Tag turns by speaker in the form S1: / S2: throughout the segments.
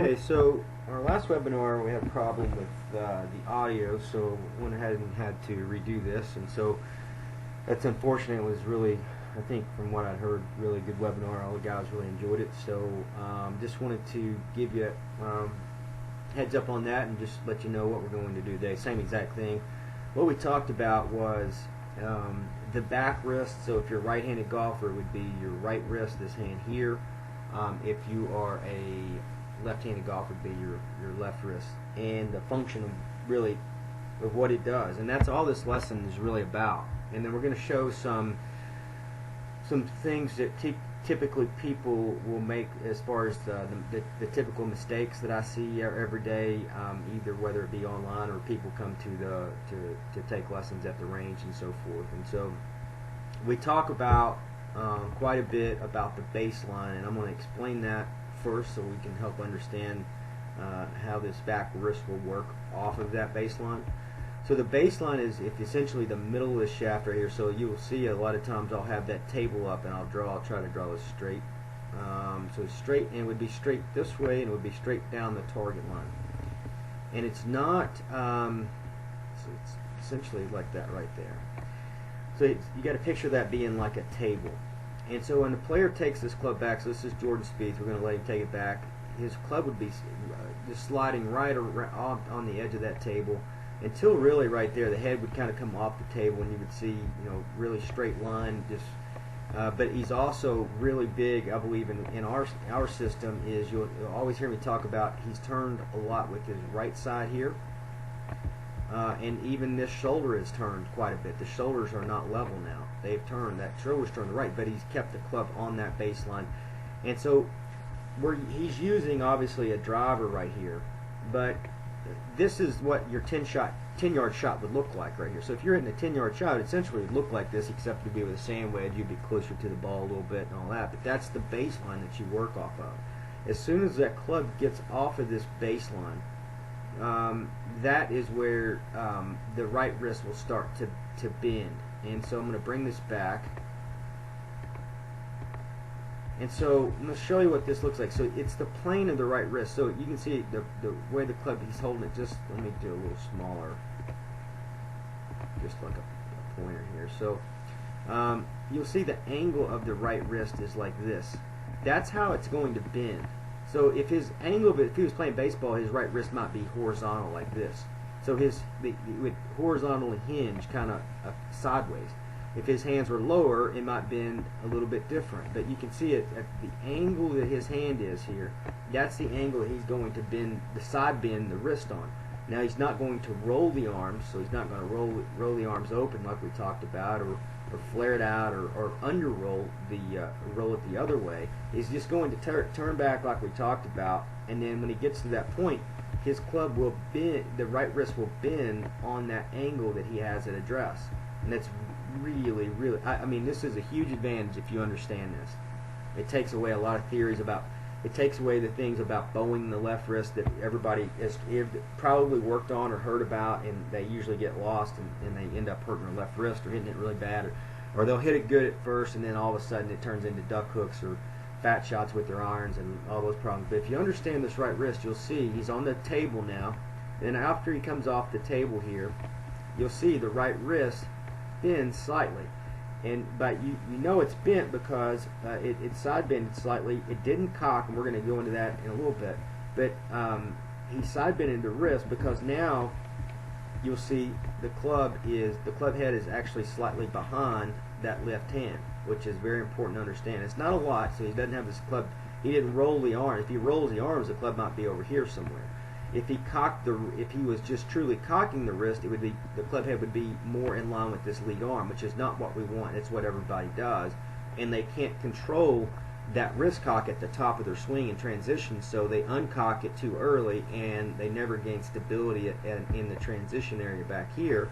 S1: Okay, so our last webinar we had a problem with the audio, so went ahead and had to redo this, and so that's unfortunate. It was really, I think from what I heard, really good webinar. All the guys really enjoyed it, so just wanted to give you heads up on that and just let you know what we're going to do today. Same exact thing. What we talked about was the back wrist. So if you're a right-handed golfer, it would be your right wrist, this hand here. If you are a left-handed golfer, it would be your left wrist, and the function of really of what it does. And that's all this lesson is really about. And then we're going to show some things that typically people will make as far as the typical mistakes that I see every day, either whether it be online or people come to take lessons at the range and so forth. And so we talk about quite a bit about the baseline, and I'm going to explain that first so we can help understand how this back wrist will work off of that baseline. So the baseline is essentially the middle of the shaft right here. So you will see a lot of times I'll have that table up and I'll try to draw this straight. So it's straight, and it would be straight this way, and it would be straight down the target line. And it's not, so it's essentially like that right there. So you got to picture that being like a table. And so when the player takes this club back, so this is Jordan Spieth, we're going to let him take it back, his club would be just sliding right on the edge of that table until really right there the head would kind of come off the table, and you would see, really straight line. Just but he's also really big, I believe, in our system. Is you'll always hear me talk about he's turned a lot with his right side here, and even this shoulder is turned quite a bit. The shoulders are not level now. They've turned, that shoulder's turned right, but he's kept the club on that baseline. And so he's using obviously a driver right here, but this is what your 10-yard shot would look like right here. So if you're hitting a 10-yard shot, it essentially would look like this, except to be with a sand wedge, you'd be closer to the ball a little bit and all that. But that's the baseline that you work off of. As soon as that club gets off of this baseline, that is where the right wrist will start to bend. And so I'm going to bring this back. And so I'm going to show you what this looks like. So it's the plane of the right wrist. So you can see the way the club, he's holding it. Just let me do a little smaller, just like a pointer here. So you'll see the angle of the right wrist is like this. That's how it's going to bend. So if his angle, if he was playing baseball, his right wrist might be horizontal like this. So it would horizontally hinge kind of sideways. If his hands were lower, it might bend a little bit different. But you can see it at the angle that his hand is here. That's the angle that he's going to bend, the side bend the wrist on. Now he's not going to roll the arms, so he's not going to roll the arms open like we talked about, or flare it out, or under roll it the other way. He's just going to turn back like we talked about, and then when he gets to that point, his club will bend, the right wrist will bend on that angle that he has at address. And that's really, I mean, this is a huge advantage if you understand this. It takes away a lot of theories about, it takes away the things about bowing the left wrist that everybody has probably worked on or heard about, and they usually get lost, and they end up hurting their left wrist or hitting it really bad, or they'll hit it good at first, and then all of a sudden it turns into duck hooks or fat shots with their irons and all those problems. But if you understand this right wrist, you'll see he's on the table now, and after he comes off the table here, you'll see the right wrist bends slightly, but you know it's bent because it side bended slightly. It didn't cock, and we're going to go into that in a little bit. But he side bended the wrist because now you'll see the club head is actually slightly behind that left hand, which is very important to understand. It's not a lot, so he doesn't have this club. He didn't roll the arm. If he rolls the arms, the club might be over here somewhere. If he was just truly cocking the wrist, it would be, the club head would be more in line with this lead arm, which is not what we want. It's what everybody does, and they can't control that wrist cock at the top of their swing and transition, so they uncock it too early, and they never gain stability in the transition area back here,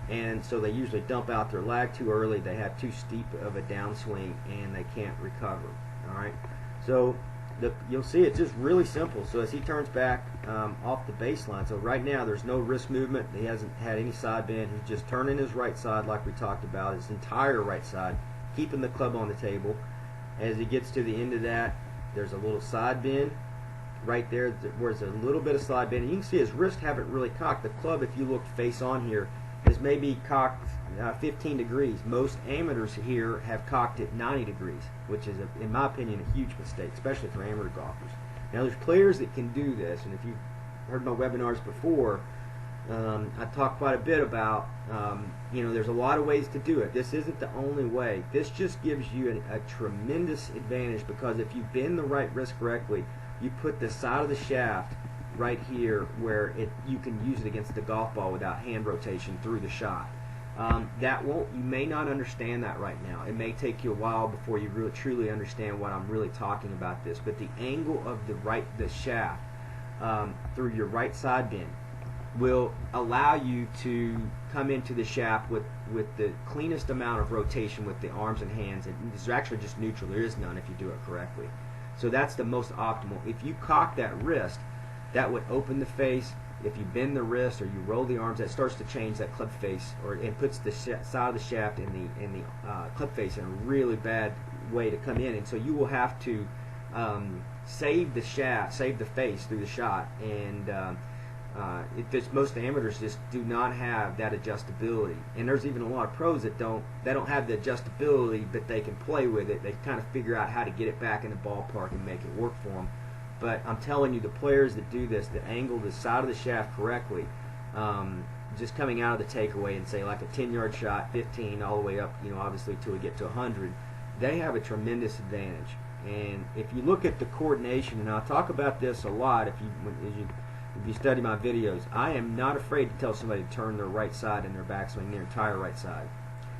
S1: and so they usually dump out their lag too early. They have too steep of a downswing, and they can't recover. All right, so you'll see it's just really simple. So as he turns back off the baseline, so right now there's no wrist movement. He hasn't had any side bend. He's just turning his right side like we talked about, his entire right side, keeping the club on the table. As he gets to the end of that, there's a little side bend, right there where there's a little bit of slide bend. And you can see his wrist haven't really cocked. The club, if you look face on here, is maybe cocked 15 degrees. Most amateurs here have cocked it 90 degrees, which is, in my opinion, a huge mistake, especially for amateur golfers. Now, there's players that can do this, and if you've heard my webinars before, I talk quite a bit about, there's a lot of ways to do it. This isn't the only way. This just gives you a tremendous advantage, because if you bend the right wrist correctly, you put the side of the shaft right here where you can use it against the golf ball without hand rotation through the shot. You may not understand that right now. It may take you a while before you really truly understand what I'm really talking about this. But the angle of the shaft through your right side bend will allow you to come into the shaft with the cleanest amount of rotation with the arms and hands. And it's actually just neutral. There is none if you do it correctly. So that's the most optimal. If you cock that wrist, that would open the face. If you bend the wrist or you roll the arms, that starts to change that club face, and puts the side of the shaft and the club face in a really bad way to come in. And so you will have to save the shaft, save the face through the shot. And most amateurs just do not have that adjustability. And there's even a lot of pros that don't have the adjustability, but they can play with it. They kind of figure out how to get it back in the ballpark and make it work for them. But I'm telling you, the players that do this, that angle the side of the shaft correctly, just coming out of the takeaway and say like a 10-yard shot, 15, all the way up, obviously till we get to 100, they have a tremendous advantage. And if you look at the coordination, and I'll talk about this a lot if you study my videos, I am not afraid to tell somebody to turn their right side in their backswing, their entire right side.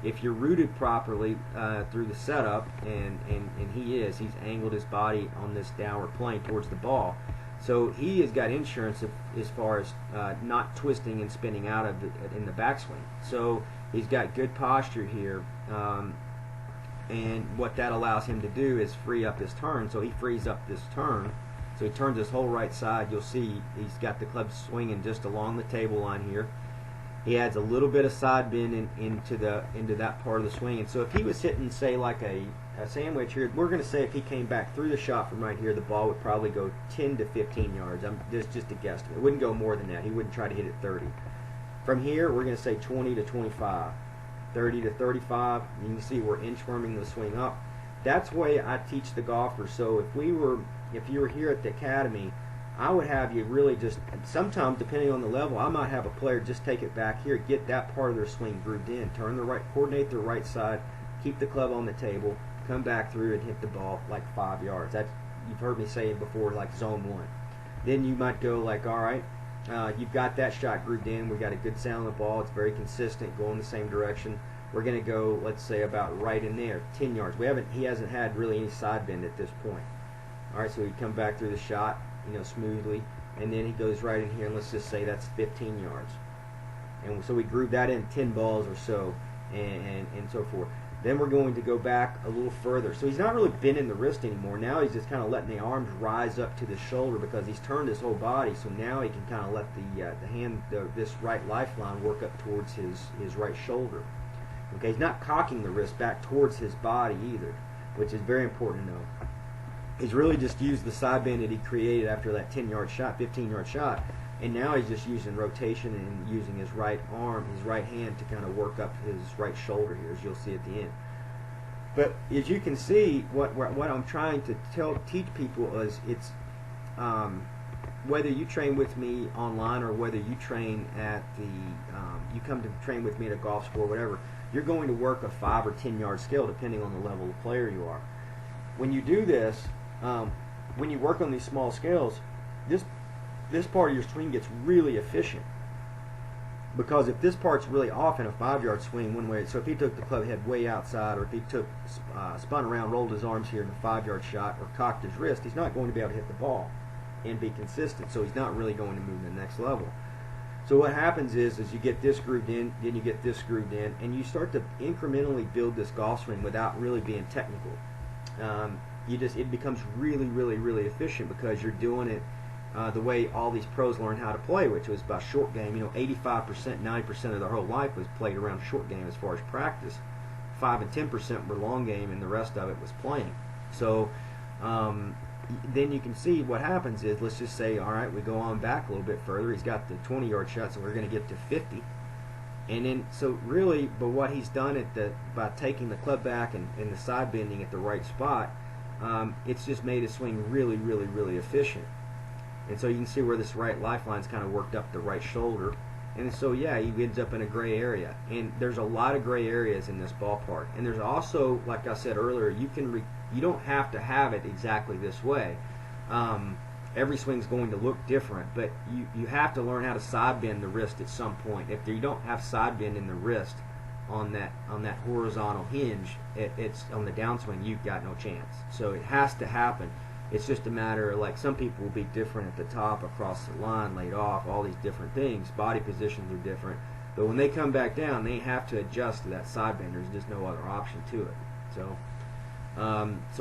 S1: If you're rooted properly through the setup, and he's angled his body on this downward plane towards the ball, so he has got insurance as far as not twisting and spinning out of it in the backswing. So he's got good posture here, and what that allows him to do is free up his turn. So he frees up this turn. So he turns his whole right side. You'll see he's got the club swinging just along the table line here. He adds a little bit of side bend into that part of the swing. And so if he was hitting, say, like a sandwich here, we're going to say if he came back through the shot from right here, the ball would probably go 10 to 15 yards. Just a guesstimate. It wouldn't go more than that. He wouldn't try to hit it 30. From here, we're going to say 20 to 25, 30 to 35. You can see we're inchworming the swing up. That's the way I teach the golfers. So if you were here at the academy, I would have you really just, sometimes depending on the level, I might have a player just take it back here, get that part of their swing grooved in, coordinate their right side, keep the club on the table, come back through and hit the ball like 5 yards. You've heard me say it before, like zone 1. Then you might go like, all right, you've got that shot grooved in, we've got a good sound on the ball, it's very consistent, going the same direction. We're going to go, let's say, about right in there, 10 yards. He hasn't had really any side bend at this point. All right, so we come back through the shot, smoothly, and then he goes right in here, and let's just say that's 15 yards. And so we groove that in 10 balls or so, and so forth. Then we're going to go back a little further. So he's not really bending the wrist anymore. Now he's just kind of letting the arms rise up to the shoulder because he's turned his whole body. So now he can kind of let this right lifeline work up towards his right shoulder. Okay, he's not cocking the wrist back towards his body either, which is very important to know. He's really just used the side bend that he created after that 10-yard shot, 15-yard shot, and now he's just using rotation and using his right arm, his right hand to kind of work up his right shoulder here, as you'll see at the end. But as you can see, what I'm trying to teach people is it's whether you train with me online or whether you train at you come to train with me at a golf school or whatever, you're going to work a 5 or 10-yard scale depending on the level of player you are. When you do this, when you work on these small scales, this part of your swing gets really efficient. Because if this part's really off in a 5-yard swing one way, so if he took the club head way outside, or if he spun around, rolled his arms here in a 5-yard shot, or cocked his wrist, he's not going to be able to hit the ball and be consistent. So he's not really going to move to the next level. So what happens is you get this grooved in, then you get this grooved in, and you start to incrementally build this golf swing without really being technical. It becomes really, really, really efficient because you're doing it the way all these pros learn how to play, which was by short game. 85%, 90% of their whole life was played around short game as far as practice. 5 and 10% were long game, and the rest of it was playing. So then you can see what happens is, let's just say, all right, we go on back a little bit further. He's got the 20-yard shot, so we're going to get to 50. And then, so really, but what he's done by taking the club back and the side bending at the right spot, it's just made his swing really, really, really efficient. And so you can see where this right lifeline's kind of worked up the right shoulder. And so, yeah, he ends up in a gray area. And there's a lot of gray areas in this ballpark. And there's also, like I said earlier, you don't have to have it exactly this way. Every swing's going to look different, but you have to learn how to side bend the wrist at some point. If you don't have side bend in the wrist on that horizontal hinge, it's on the downswing, you've got no chance. So it has to happen. It's just a matter of, like, some people will be different at the top, across the line, laid off, all these different things. Body positions are different. But when they come back down, they have to adjust to that side bend. There's just no other option to it. So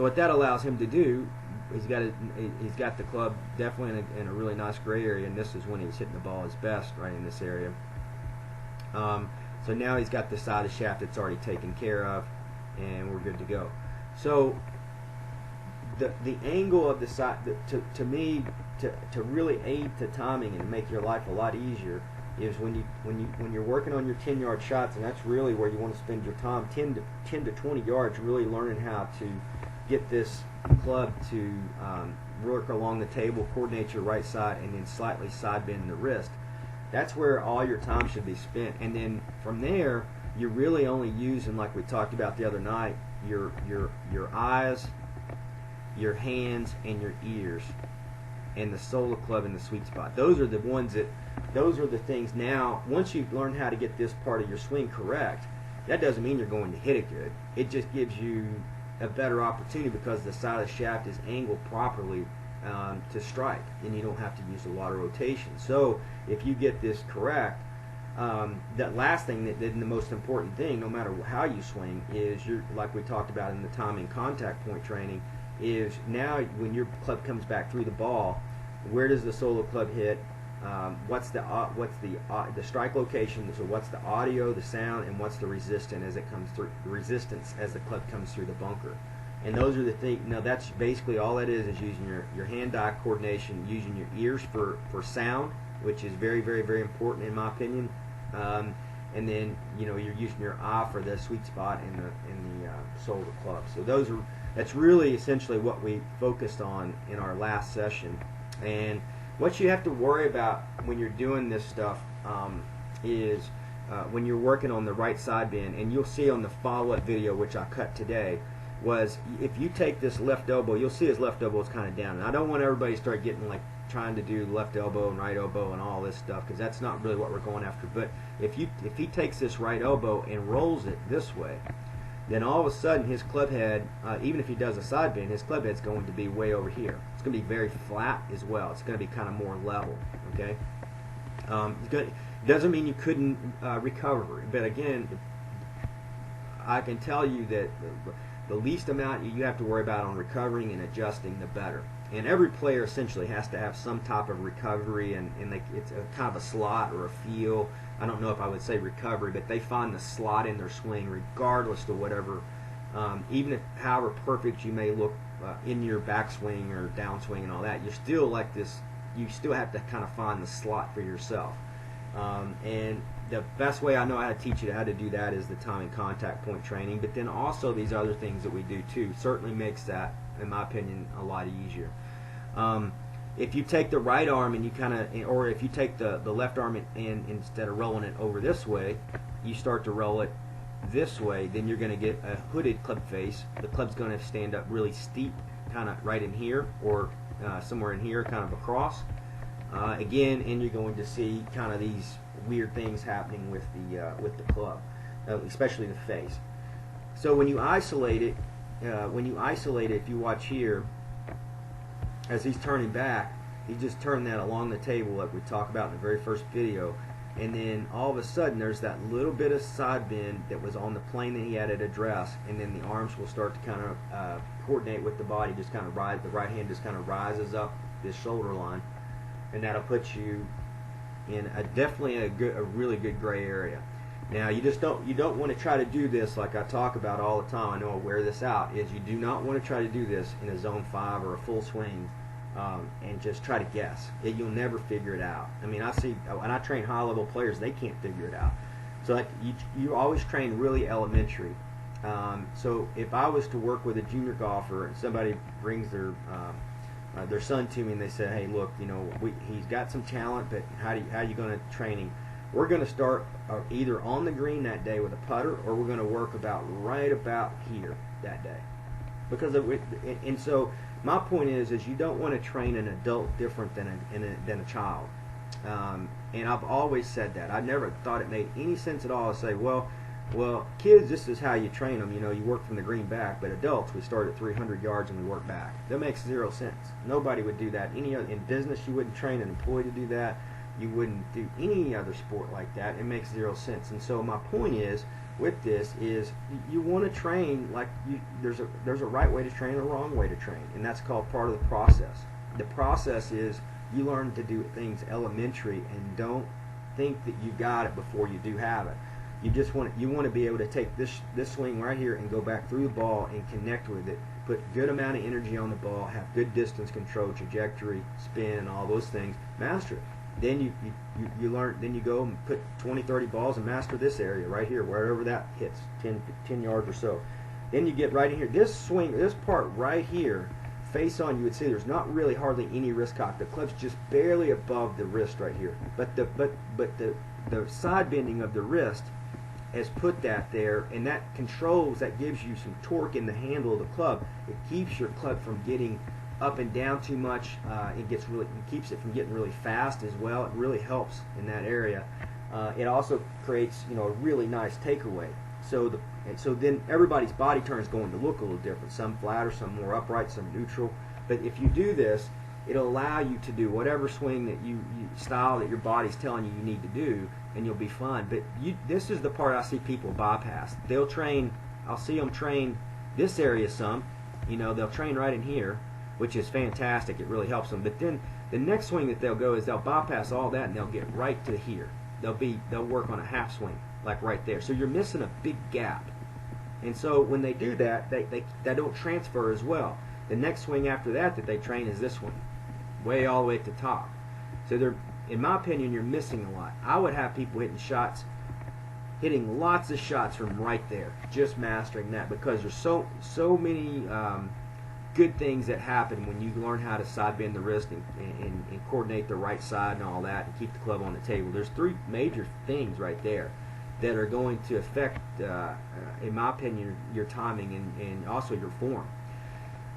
S1: what that allows him to do, he's got the club definitely in a really nice gray area, and this is when he's hitting the ball his best, right in this area. So now he's got the side of the shaft that's already taken care of, and we're good to go. So the angle of the side, to me, to really aid to timing and make your life a lot easier, is when you're working on your 10-yard shots, and that's really where you want to spend your time, 10 to 20 yards, really learning how to get this club to work along the table, coordinate your right side, and then slightly side bend the wrist. That's where all your time should be spent. And then from there, you're really only using, like we talked about the other night, your eyes, your hands, and your ears, and the sole of the club in the sweet spot. Those are the things. Now, once you've learned how to get this part of your swing correct, that doesn't mean you're going to hit it good. It just gives you a better opportunity because the side of the shaft is angled properly to strike, and you don't have to use a lot of rotation. So if you get this correct, that last thing, the most important thing, no matter how you swing, is like we talked about in the timing contact point training, is now when your club comes back through the ball, where does the sole of the club hit? What's the strike location? So what's the audio, the sound, and what's the resistance as it comes through? The resistance as the club comes through the bunker. And those are the things. Now that's basically all that is using your hand-eye coordination, using your ears for sound, which is very, very, very important in my opinion. And then you're using your eye for the sweet spot in the sole of the club. So that's really essentially what we focused on in our last session. And what you have to worry about when you're doing this stuff is when you're working on the right side bend, and you'll see on the follow-up video, which I cut today, was if you take this left elbow, you'll see his left elbow is kind of down. And I don't want everybody to start getting like trying to do left elbow and right elbow and all this stuff, because that's not really what we're going after. But if he takes this right elbow and rolls it this way, then all of a sudden his club head, even if he does a side bend, his club head's going to be way over here. It's going to be very flat as well. It's going to be kind of more level. Okay. Doesn't mean you couldn't recover, but again, I can tell you that the least amount you have to worry about on recovering and adjusting, the better. And every player essentially has to have some type of recovery, and it's a kind of a slot or a feel. I don't know if I would say recovery, but they find the slot in their swing regardless of whatever, even if however perfect you may look in your backswing or downswing and all that, you're still like this. You still have to kind of find the slot for yourself. And the best way I know how to teach you how to do that is the timing contact point training, but then also these other things that we do too certainly makes that, in my opinion, a lot easier. If you take the right arm and you kind of, or if you take the left arm and instead of rolling it over this way, you start to roll it this way, then you're going to get a hooded club face. The club's going to stand up really steep, kind of right in here, or somewhere in here, kind of across. Again, and you're going to see kind of these weird things happening with the club, especially the face. So when you isolate it, if you watch here, as he's turning back, he just turned that along the table like we talked about in the very first video, and then all of a sudden there's that little bit of side bend that was on the plane that he had it addressed, and then the arms will start to kind of coordinate with the body, just kind of rise. The right hand just kind of rises up this shoulder line, and that'll put you in definitely a really good gray area. Now you don't want to try to do this like I talk about all the time. I know I wear this out. Is you do not want to try to do this in a zone 5 or a full swing, and just try to guess. You'll never figure it out. I mean, I see when I train high level players, they can't figure it out. So like you always train really elementary. So if I was to work with a junior golfer and somebody brings their son to me and they say, hey, look, he's got some talent, but how are you going to train him? We're going to start either on the green that day with a putter, or we're going to work right about here that day. And so my point is you don't want to train an adult different than a child. And I've always said that. I never thought it made any sense at all to say, well, kids, this is how you train them. You work from the green back, but adults, we start at 300 yards and we work back. That makes zero sense. Nobody would do that. In business, you wouldn't train an employee to do that. You wouldn't do any other sport like that. It makes zero sense. And so my point is, with this, is you want to train like there's a right way to train and a wrong way to train, and that's called part of the process. The process is you learn to do things elementary and don't think that you got it before you do have it. You want to be able to take this swing right here and go back through the ball and connect with it, put good amount of energy on the ball, have good distance control, trajectory, spin, all those things, master it. Then you learn. Then you go and put 20, 30 balls and master this area right here, wherever that hits, 10 yards or so. Then you get right in here. This swing, this part right here, face on, you would see there's not really hardly any wrist cock. The club's just barely above the wrist right here. But the side bending of the wrist has put that there, and that gives you some torque in the handle of the club. It keeps your club from getting up and down too much. It keeps it from getting really fast as well. It really helps in that area. It also creates a really nice takeaway. So then everybody's body turn is going to look a little different. Some flatter, some more upright, some neutral. But if you do this, it'll allow you to do whatever swing that style that your body's telling you need to do, and you'll be fine. But this is the part I see people bypass. I'll see them train this area some. They'll train right in here, which is fantastic. It really helps them. But then the next swing that they'll go is they'll bypass all that and they'll get right to here. They'll work on a half swing, like right there. So you're missing a big gap. And so when they do that, they don't transfer as well. The next swing after that they train is this one, way all the way at the top. So in my opinion, you're missing a lot. I would have people hitting lots of shots from right there, just mastering that, because there's so many good things that happen when you learn how to side bend the wrist and coordinate the right side and all that and keep the club on the table. There's 3 major things right there that are going to affect, in my opinion, your timing and also your form.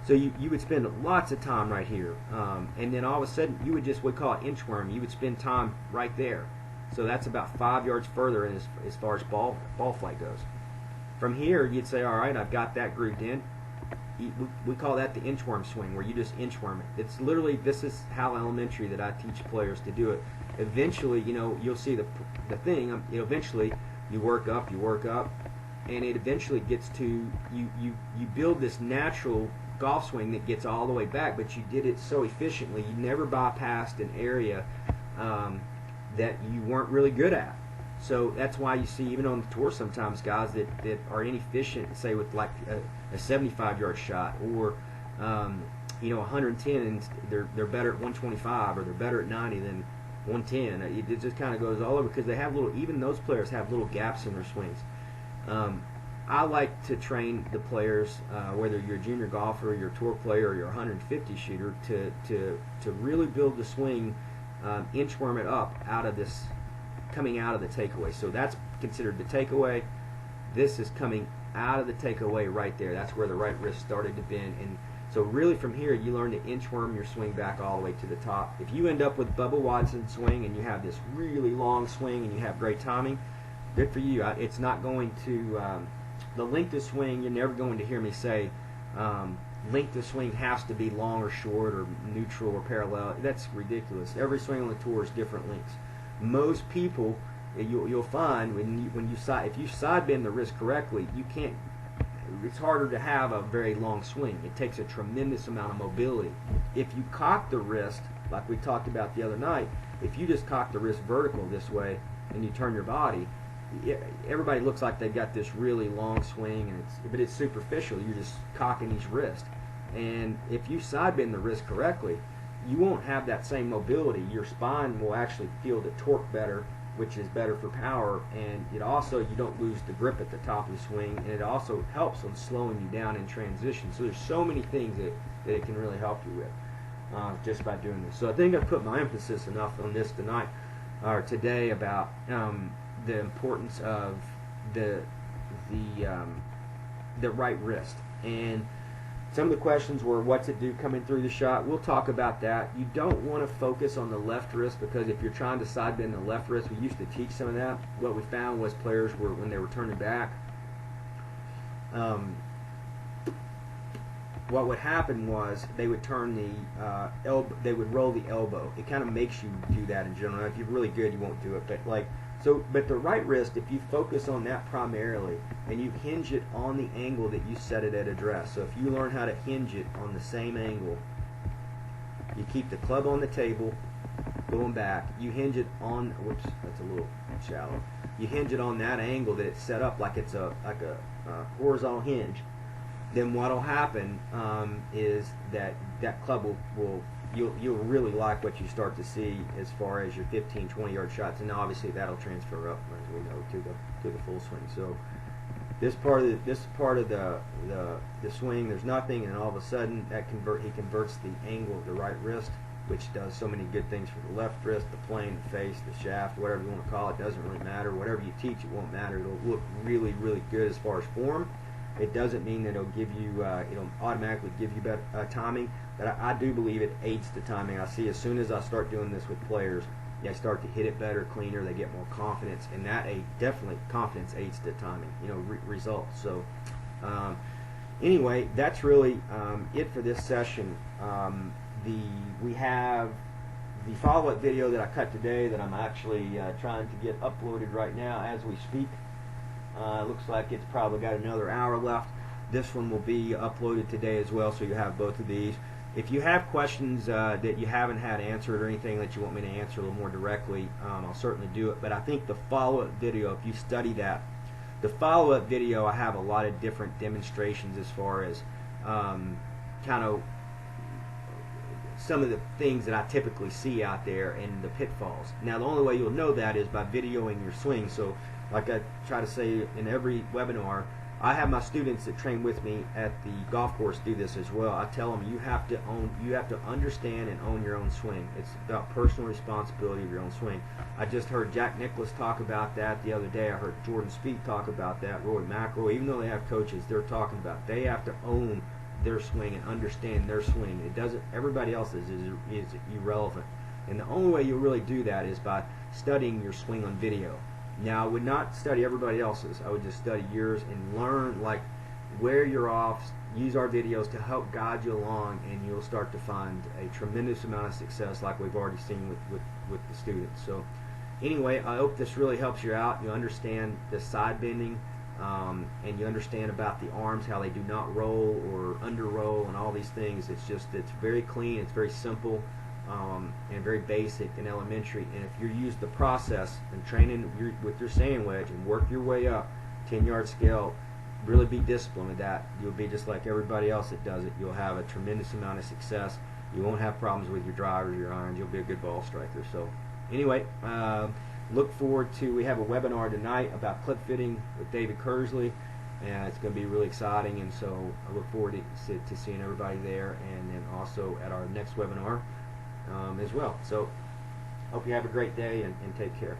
S1: So you would spend lots of time right here, and then all of a sudden we call it inchworm. You would spend time right there. So that's about 5 yards further as far as ball flight goes. From here, you'd say, all right, I've got that grooved in. We call that the inchworm swing, where you just inchworm it. It's literally, this is how elementary that I teach players to do it. Eventually, you'll see the thing. Eventually, you work up, and it eventually gets to you build this natural golf swing that gets all the way back, but you did it so efficiently. You never bypassed an area that you weren't really good at. So that's why you see, even on the tour, sometimes guys that are inefficient, say with like a 75-yard shot, or 110, and they're better at 125, or they're better at 90 than 110. It just kind of goes all over, because they have even those players have little gaps in their swings. I like to train the players, whether you're a junior golfer, you're a tour player, or you're a 150 shooter, to really build the swing, inchworm it up coming out of the takeaway. So that's considered the takeaway. This is coming out of the takeaway right there. That's where the right wrist started to bend. And so really from here, you learn to inchworm your swing back all the way to the top. If you end up with Bubba Watson's swing and you have this really long swing and you have great timing, good for you. It's not going to, the length of swing, you're never going to hear me say length of swing has to be long or short or neutral or parallel. That's ridiculous. Every swing on the tour is different lengths. Most people, you'll find if you side bend the wrist correctly, you can't. It's harder to have a very long swing. It takes a tremendous amount of mobility. If you cock the wrist, like we talked about the other night, if you just cock the wrist vertical this way and you turn your body, everybody looks like they've got this really long swing, and but it's superficial. You're just cocking his wrist, and if you side bend the wrist correctly, you won't have that same mobility. Your spine will actually feel the torque better, which is better for power, and it also, you don't lose the grip at the top of the swing, and it also helps on slowing you down in transition. So there's so many things that it can really help you with just by doing this. So I think I've put my emphasis enough on this tonight or today about the importance of the right wrist. And some of the questions were, what's it do coming through the shot? We'll talk about that. You don't want to focus on the left wrist, because if you're trying to side bend the left wrist, we used to teach some of that. What we found was players were, when they were turning back, what would happen was they would turn the they would roll the elbow. It kind of makes you do that in general. If you're really good, you won't do it, but but the right wrist, if you focus on that primarily and you hinge it on the angle that you set it at address. So if you learn how to hinge it on the same angle, you keep the club on the table going back, you hinge it on, whoops, that's a little shallow. You hinge it on that angle that it's set up like it's a horizontal hinge. Then what'll happen is that club will you'll really like what you start to see as far as your 15-20 yard shots, and obviously that'll transfer up, as we know, to the full swing. So this part of the swing, there's nothing, and all of a sudden he converts the angle of the right wrist, which does so many good things for the left wrist, the plane, the face, the shaft, whatever you want to call it. Doesn't really matter. Whatever you teach, it won't matter. It'll look really, really good as far as form. It doesn't mean that it'll give you, it'll automatically give you better timing, but I do believe it aids the timing. I see as soon as I start doing this with players, they start to hit it better, cleaner, they get more confidence, and that definitely confidence aids the timing, results. So anyway, that's really it for this session. We have the follow-up video that I cut today that I'm actually trying to get uploaded right now as we speak. Looks like it's probably got another hour left. This one will be uploaded today as well, so you have both of these. If you have questions that you haven't had answered or anything that you want me to answer a little more directly, I'll certainly do it. But I think the follow-up video, if you study that, the follow-up video, I have a lot of different demonstrations as far as kind of some of the things that I typically see out there and the pitfalls. Now, the only way you'll know that is by videoing your swing. So like I try to say in every webinar, I have my students that train with me at the golf course do this as well. I tell them you have to understand and own your own swing. It's about personal responsibility of your own swing. I just heard Jack Nicklaus talk about that the other day. I heard Jordan Spieth talk about that. Rory McIlroy, even though they have coaches, they're talking about they have to own their swing and understand their swing. It doesn't. Everybody else's is irrelevant. And the only way you'll really do that is by studying your swing on video. Now, I would not study everybody else's. I would just study yours and learn like where you're off. Use our videos to help guide you along, and you'll start to find a tremendous amount of success like we've already seen with the students. So anyway, I hope this really helps you out. You understand the side bending, and you understand about the arms, how they do not roll or under roll and all these things. It's very clean, it's very simple. And very basic and elementary, and if you use the process and training with your sand wedge and work your way up 10-yard scale, really be disciplined with that, you'll be just like everybody else that does it. You'll have a tremendous amount of success. You won't have problems with your drivers, your irons. You'll be a good ball striker. So anyway, look forward to, we have a webinar tonight about clip fitting with David Kersley, and it's going to be really exciting, and so I look forward to seeing everybody there, and then also at our next webinar as well. So hope you have a great day, and take care.